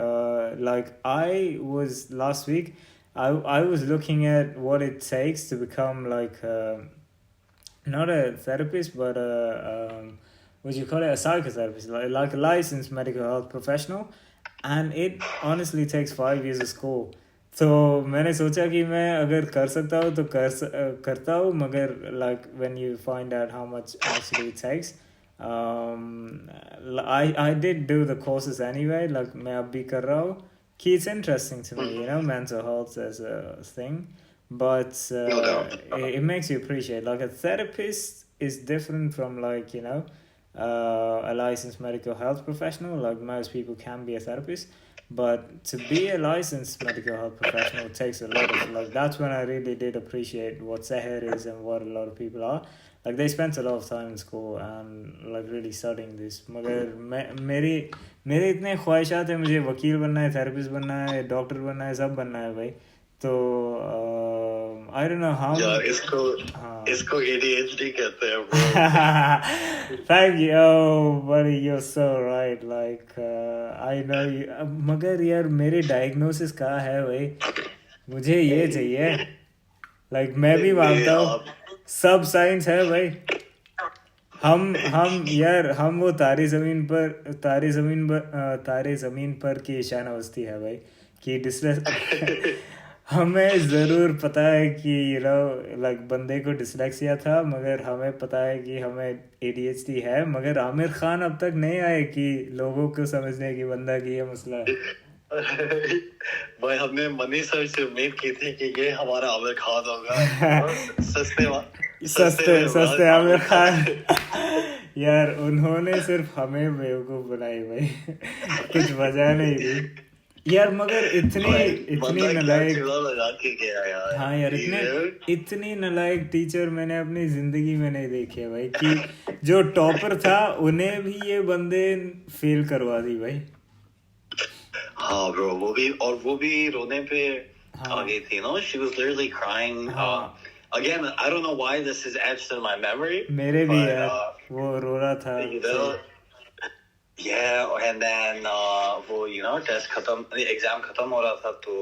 like I was last week I was looking at what it takes to become like not a therapist, but what do you call it, a psychotherapist, like a licensed medical health professional, and it honestly takes 5 years of school. तो मैंने सोचा कि मैं अगर कर सकता हूँ तो करता हूँ, मगर like when you find out how much actually it takes, I did do the courses anyway, like मैं अब भी कर रहा हूँ कि it's interesting to me, mental health as a thing, but it makes you appreciate, like a therapist is different from like a licensed medical health professional. Like most people can be a therapist, but to be a licensed medical health professional takes a lot of, like, that's when I really did appreciate what Seher is and what a lot of people are. Like they spent a lot of time in school and like really studying this. मगर मेरे इतने ख्वाहिशात है, मुझे वकील बनना है, therapist बनना है, डॉक्टर बनना है, सब बनना है भाई. तो I don't know how. यार इसको ADHD कहते हैं bro. Thank you. Oh buddy, you're so right. Like I know you. मगर यार मेरे डायग्नोसिस कहाँ है भाई, मुझे ये चाहिए. Like मैं भी मानता हूँ सब साइंस है भाई. हम वो तारे जमीन पर की ईशान अवस्थी है भाई कि डिस्लेक्स. हमें ज़रूर पता है कि लाइक बंदे को डिसलेक्सिया था, मगर हमें पता है कि हमें ADHD है. मगर आमिर खान अब तक नहीं आए कि लोगों को समझने की बंदा की ये मसला है. भाई हमने मनी सर से उम्मीद की थी कि ये हमारा आमिर खान होगा. सस्ते आमिर खान. यार उन्होंने सिर्फ हमें बेवकूफ़ बनाई भाई. कुछ वजह नहीं थी यार. मगर इतनी नलायक. हाँ यार इतनी नलायक टीचर मैंने अपनी जिंदगी में नहीं देखे भाई, कि जो टॉपर था उन्हें भी ये बंदे फेल करवा दी भाई. हाँ ब्रो, वो भी रोने पे आ गई थी. She was literally crying. Again, I don't know why this is etched in my memory. मेरे भी यार वो रो रहा था. Yeah, and then वो test खत्म, exam खत्म हो रहा था, तो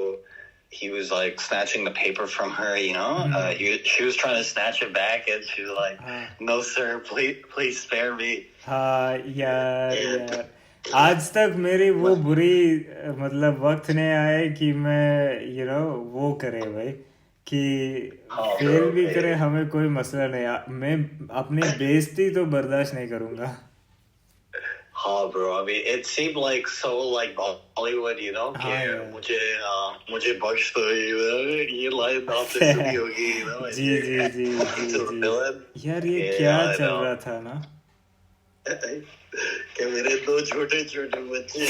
he was like snatching the paper from her, she was trying to snatch it back and she was like, no sir, please spare me. हाँ यार आज तक मेरी वो बुरी मतलब वक्त नहीं आए कि मैं वो करे भाई, कि फेल भी करे, हमें कोई मसला नहीं. मैं अपनी बेइज्जती तो बर्दाश्त नहीं करूँगा. हाँ bro, I mean it seemed like so like Bollywood, कि मुझे बख्श दो, ये लाइन आपसे सुनी होगी, जी. यार ये क्या चल रहा था ना कि मेरे दो छोटे बच्चे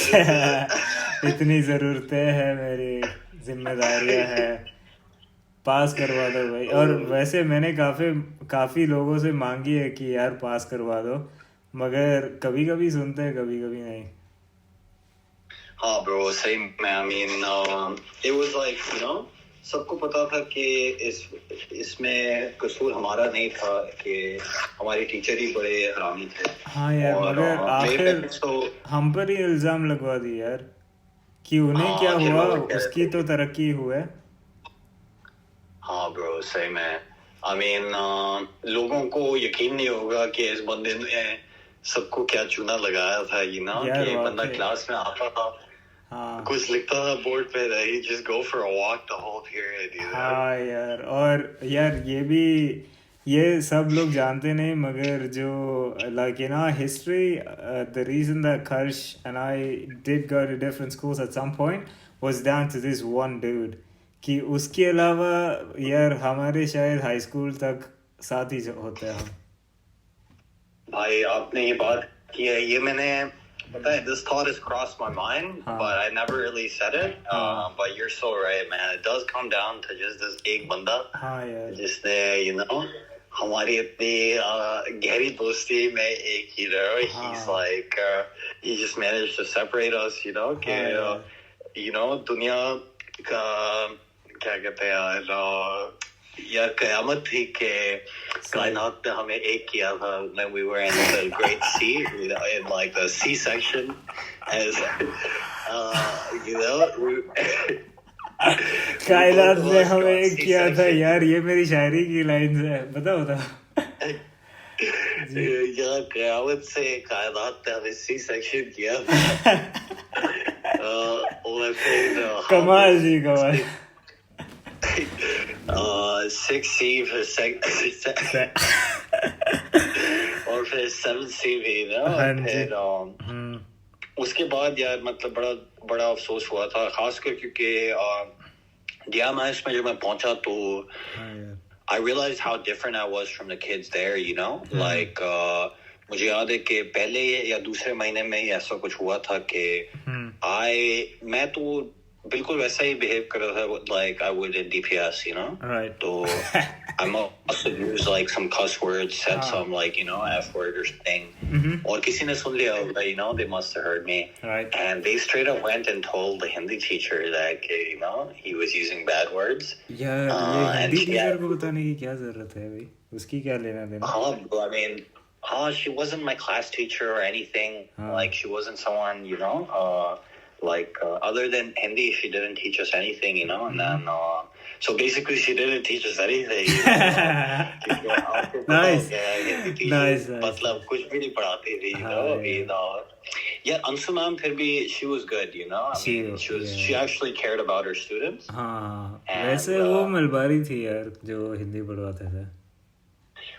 इतनी ज़रूरतें हैं, मेरी जिम्मेदारियां हैं, पास करवा दो भाई. और वैसे मैंने काफ़ी लोगों से मांगी है कि यार पास करवा दो, मगर कभी कभी सुनते हैं, कभी कभी नहीं. हाँ ब्रो, सही में. I mean it was like सबको पता था कि इसमें कसूर हमारा नहीं था, कि हमारे टीचर ही बड़े हरामी थे. हाँ यार, मगर आखिर हम पर ही इल्ज़ाम लगवा दी यार, कि उन्हें क्या हुआ, उसकी तो तरक्की हुआ. हाँ ब्रो, सही में. I mean लोगों को यकीन नहीं होगा कि इस बंदे ने सबको क्या चूना लगाया था, कि बंदा क्लास में आता था, कुछ लिखता था बोर्ड पे, he just go for a walk the whole period. हाँ यार, और यार ये सब लोग जानते नहीं, मगर जो like in our history the reason that Karsh and I did go to different schools at some point was down to this one dude, कि उसके अलावा यार हमारे शायद हाई स्कूल तक साथ ही होते हैं. भाई आपने ये बात की है, ये मैंने पता है, this thought has crossed my mind, but I never really said it. But you're so right, man. It does come down to just this एक बंदा जिसने हमारी इतनी गहरी दोस्ती में एक he's like he just managed to separate us, कि दुनिया का क्या कहते हैं यार कयामत थी कि कायनात ने हमें एक किया था when we were in the great sea, in like the C section, as कायनात ने हमें एक किया था. यार ये मेरी शायरी की लाइन है, बताओ. यार कयामत से कायनात ने हमें C section किया था. कमाल जी, कमाल. 6C और फिर 7C भी फिर उसके बाद यार मतलब बड़ा अफसोस हुआ था, खासकर क्योंकि मैं इसमें जब मैं पहुंचा तो I realized how different I was from the kids there, like मुझे याद है कि पहले या दूसरे महीने में ही ऐसा कुछ हुआ था कि मैं तो बिल्कुल वैसा ही बिहेव कर रहा था like I would in DPS, you know? Right. तो I must have used like some cuss words, said some like, you know, F word or thing. और किसी ने सुन लिया होगा, you know, they must have heard me. Right. And they straight up went and told the Hindi teacher that, you know, he was using bad words. यार ये Hindi teacher को बताने की क्या जरूरत है भाई? उसकी क्या लेना देना? I mean, she wasn't my class teacher or anything. Like she wasn't someone, you know, like other than Hindi, she didn't teach us anything, you know. And then so basically, she didn't teach us anything. You know? Nice. Nice. मतलब कुछ भी नहीं पढ़ाती थी, you know. Yeah, Ansu ma'am, फिर भी she was good, you know. I mean, she actually cared about her students. हाँ. वैसे वो मलबारी थी यार जो हिंदी पढ़वाते थे.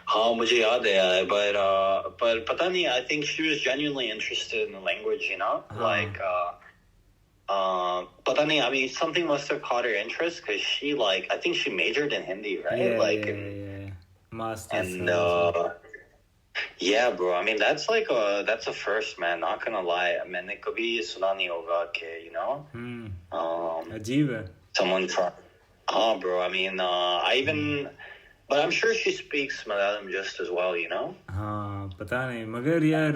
हाँ मुझे याद है यार पर पता नहीं I think she was genuinely interested in the language, you know, like पता नहीं I mean something must have caught her interest because she like I think she majored in Hindi, right? Yeah, like yeah. Masters. And yeah bro, I mean that's like that's a first, man, not gonna lie. मैंने कभी सुना नहीं होगा कि you know अजीब है someone from bro, I mean I even but I'm sure she speaks Malayalam just as well, you know. हाँ पता नहीं मगर यार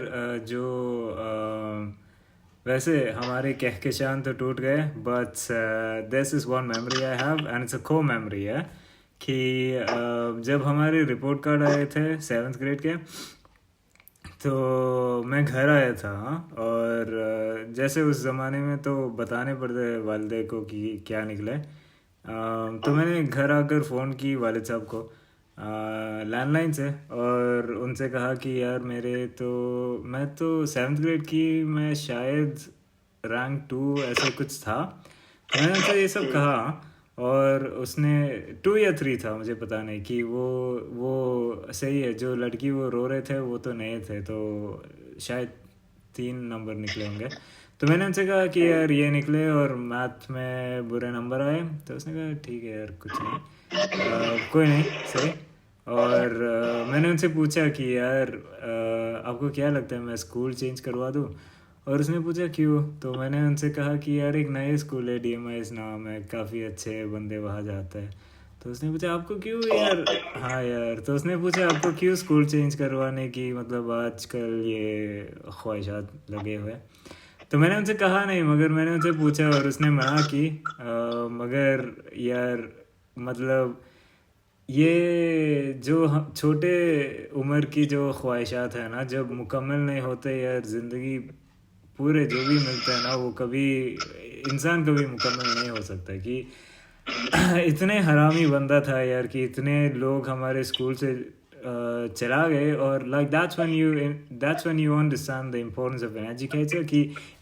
जो वैसे हमारे कहकशान तो टूट गए but this is one memory I have and it's a core memory है कि जब हमारे रिपोर्ट कार्ड आए थे 7th grade के तो मैं घर आया था और जैसे उस ज़माने में तो बताने पड़ते वालिदे को कि क्या निकले तो मैंने घर आकर फ़ोन की वालिद साहब को लैंडलाइन से और उनसे कहा कि यार मैं तो 7th grade की मैं शायद रैंक 2 ऐसे कुछ था तो मैंने उनसे ये सब कहा और उसने 2 या 3 था मुझे पता नहीं कि वो सही है जो लड़की वो रो रहे थे वो तो नए थे तो शायद 3 नंबर निकले होंगे तो मैंने उनसे कहा कि यार ये निकले और मैथ में बुरे नंबर आए तो उसने कहा ठीक है यार कुछ नहीं कोई नहीं सही और मैंने उनसे पूछा कि यार आपको क्या लगता है मैं स्कूल चेंज करवा दूँ और उसने पूछा क्यों तो मैंने उनसे कहा कि यार एक नए स्कूल है DMIS नाम है काफ़ी अच्छे बंदे वहाँ जाते हैं तो उसने पूछा आपको क्यों यार हाँ यार तो उसने पूछा आपको क्यों स्कूल चेंज करवाने की मतलब आजकल ये ख्वाहिशात लगे हुए तो मैंने उनसे कहा नहीं मगर मैंने उनसे पूछा और उसने मना की मगर यार मतलब ये जो छोटे उम्र की जो ख्वाहिशात है ना जब मुकम्मल नहीं होते यार ज़िंदगी पूरे जो भी मिलता है ना वो कभी इंसान कभी मुकम्मल नहीं हो सकता कि इतने हरामी बंदा था यार कि इतने लोग हमारे स्कूल से चला गए और like that's when you understand the importance of an educator कि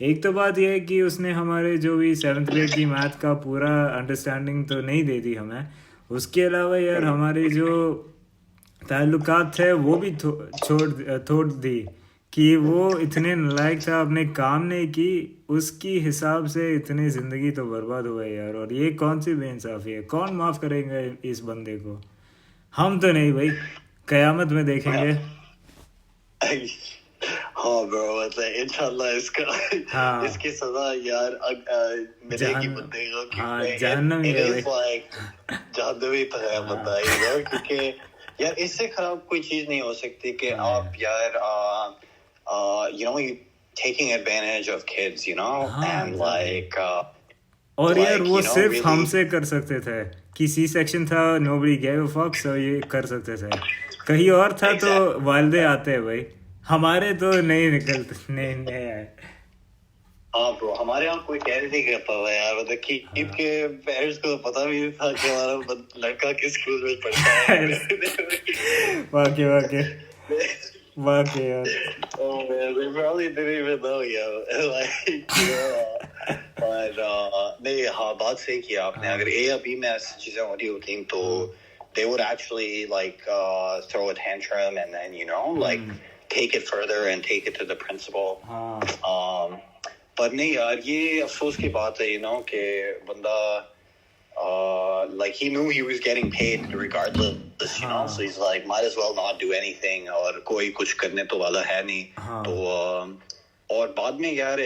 एक तो बात ये है कि उसने हमारे जो भी 7th grade की मैथ का पूरा अंडरस्टैंडिंग तो नहीं दे दी हमें उसके अलावा यार हमारे जो ताल्लुकात थे वो भी छोड़ दी कि वो इतने नालायक था अपने काम नहीं की उसकी हिसाब से इतनी ज़िंदगी तो बर्बाद हुआ यार और ये कौन सी बेइंसाफ़ी है कौन माफ़ करेगा इस बंदे को हम तो नहीं भाई कयामत में देखेंगे हाँ ब्रो मतलब इंशाल्लाह इसकी सज़ा यार मिलेगी बंदे को जहन्नम ही है भाई जहन्नमी तो है बंदा यार क्योंकि यार इससे खराब कोई चीज़ नहीं हो सकती कि आप यार you know you taking advantage of kids you know and like और यार वो सिर्फ हमसे कर सकते थे कि C-section था nobody gave a fuck so ये कर सकते थे कहीं और था तो वालिदे आते हैं भाई हमारे तो नहीं निकलते नहीं आए हाँ ब्रो हमारे यहाँ कोई कैरी नहीं करता था यार मतलब कि इनके पेरेंट्स को पता भी नहीं था कि हमारा लड़का किस स्कूल में पढ़ता है वाकई यार oh man they probably didn't even know like but नहीं हाँ बात सही किया आपने अगर A या B में ऐसी चीजें हो रही होती तो they would actually like throw a tantrum and then you know like take it further and take it to the principal पर नहीं यार ये अफसोस की बात है you know कि बंदा like he knew he was getting paid regardless you know, so he's like, might as well not do anything, और कोई कुछ करने तो वाला है नहीं, तो और बाद में यार,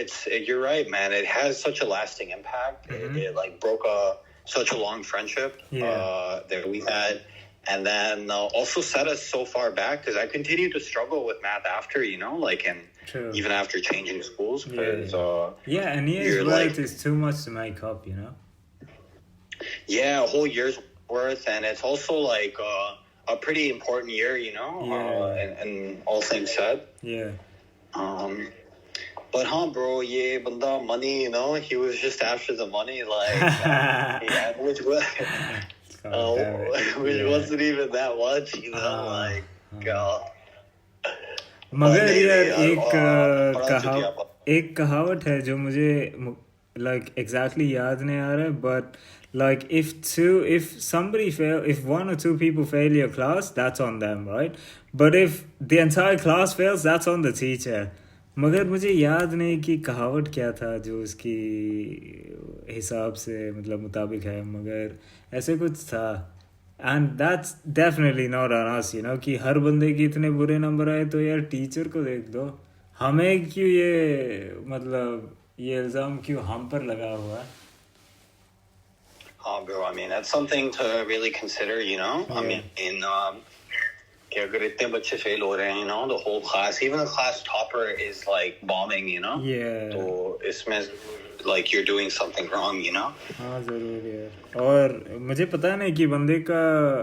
you're right, man, it has such a lasting impact. It like broke such a long friendship that we had, and then also set us so far back, because I continued to struggle with math after, you know, like, and even after changing schools, because and year's worth is too much to make up, you know. Yeah, a whole year's worth, and it's also like a pretty important year, you know, and all things said. But bro, yeah, banda money, you know, he was just after the money, like, which wasn't even that much, you know, like. मगर यार एक कहावत है जो मुझे like exactly याद नहीं आ रहा है, but like if one or two people fail your class, that's on them, right? But if the entire class fails, that's on the teacher. मगर मुझे याद नहीं कि कहावत क्या था जो उसकी हिसाब से मतलब मुताबिक है, मगर ऐसे कुछ था. And that's definitely not on us, you know, कि हर बंदे की इतने बुरे नंबर आए तो यार टीचर को देख दो, हमें क्यों ये मतलब ये इल्जाम क्यों हम पर लगा हुआ है? Bro, I mean, that's something to really consider, you know. I mean, कि अगर इतने बच्चे फेल हो रहे हैं, you know, the whole class, even the class topper is like bombing, you know. तो इसमें like you're doing something wrong, you know. हाँ जरूर यार. और मुझे पता नहीं कि बंदे का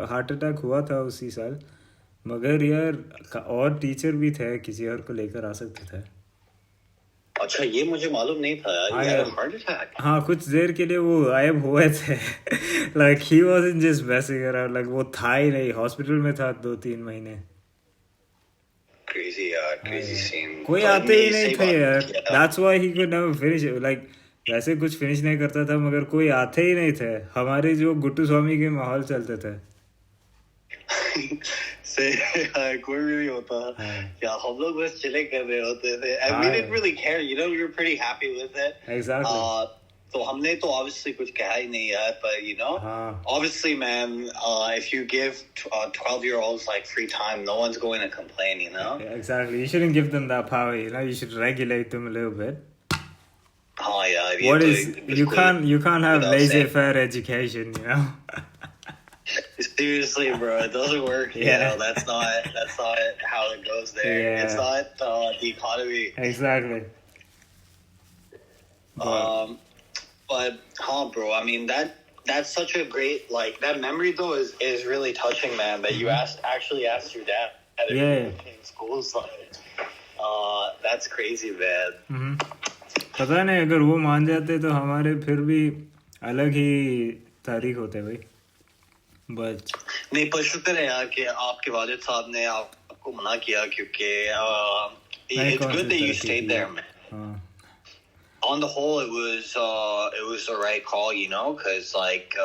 हार्ट अटैक हुआ था उसी साल, मगर यार और टीचर भी थे, किसी और को लेकर आ सकते थे. अच्छा, ये मुझे मालूम नहीं था यार. Heart attack. हाँ, कुछ देर के लिए वो गायब हुए थे. like he wasn't just messing around, like वो था ही नहीं, हॉस्पिटल में था 2-3 महीने. crazy scene. कोई आते ही नहीं थे यार. That's why he could never finish it. like वैसे कुछ फिनिश नहीं करता था, मगर कोई आते ही नहीं थे. हमारे जो गुट्टू स्वामी के माहौल चलते थे. कोई भी नहीं होता या हम लोग बस चिले कर रहे होते थे, and we didn't really care, you know, we were pretty happy with it. Exactly. तो हमने तो obviously कुछ कहा ही नहीं यार, but you know, obviously man, if you give 12-year-olds like free time, no one's going to complain, you know. Exactly. You shouldn't give them that power, you know. You should regulate them a little bit. You can't have laissez-faire education, you know. Seriously, bro, it doesn't work. You know, that's not how it goes there. It's not the economy. Exactly. But bro, I mean that's such a great, like, that memory though is really touching, man. That you actually asked your dad if you in schools, like, that's crazy, man. पता नहीं अगर वो मान जाते तो हमारे फिर भी अलग ही तारीख होते भाई. But नहीं, पर शुक्र है यार कि आपके वालिद साहब ने आपको मना किया, क्योंकि it's good that you stayed there, man. On the whole, it was the right call, you know, because like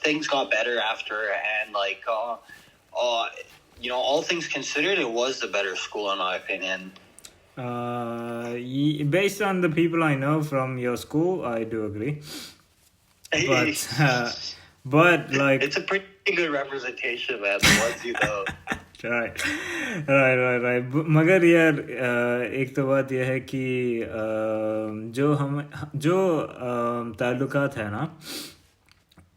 things got better after, and like you know, all things considered, it was the better school in my opinion. Based on the people I know from your school, I do agree. But like it's a pretty good representation, man. The ones you know. right. मगर यार एक तो बात यह है कि जो ताल्लुकात है ना,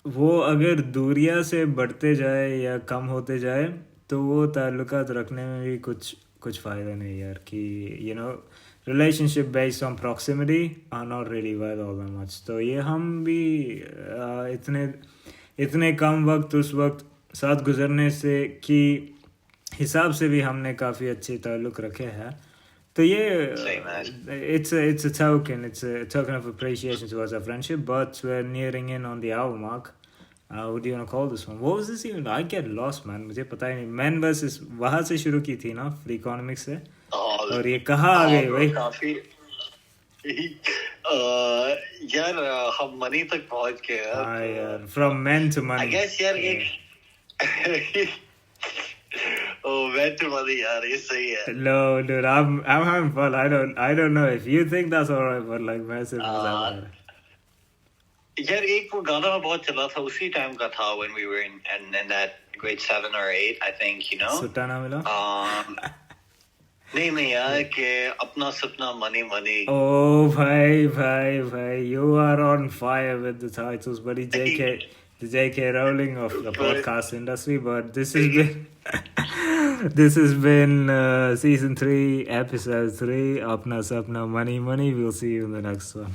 वो अगर दूरिया से बढ़ते जाए या कम होते जाए तो वो ताल्लुकात रखने में भी कुछ फ़ायदा नहीं यार. कि you know, relationship based on proximity are not really worth all that much. तो ये हम भी इतने कम वक्त उस वक्त साथ गुजरने से की हिसाब से भी हमने काफ़ी अच्छे ताल्लुक़ रखे हैं. तो ये it's a token of appreciation towards our friendship, but we're nearing in on the hour mark. What do you want to call this one? What was this even? I get lost, man. मुझे पता ही नहीं. Men versus वहाँ से शुरू की थी ना, free economics से. और ये कहाँ आ गए भाई? यार हम मनी तक पहुँच गए. हाँ यार, from men to money. I guess यार men to money यार, ये सही है. No, dude, I'm having fun. I don't know if you think that's alright, but like मैं सिर्फ मजाक कर रहा. यार एक वो गाना बहुत चला था उसी टाइम का था when we were in that grade 7 or 8 I think you know सुट्टा ना मिला नहीं यार कि अपना सपना मनी मनी oh भाई you are on fire with the titles buddy the JK Rowling of the podcast industry but this has been this has been season 3 episode 3 Apna Sapna Money we'll see you in the next one.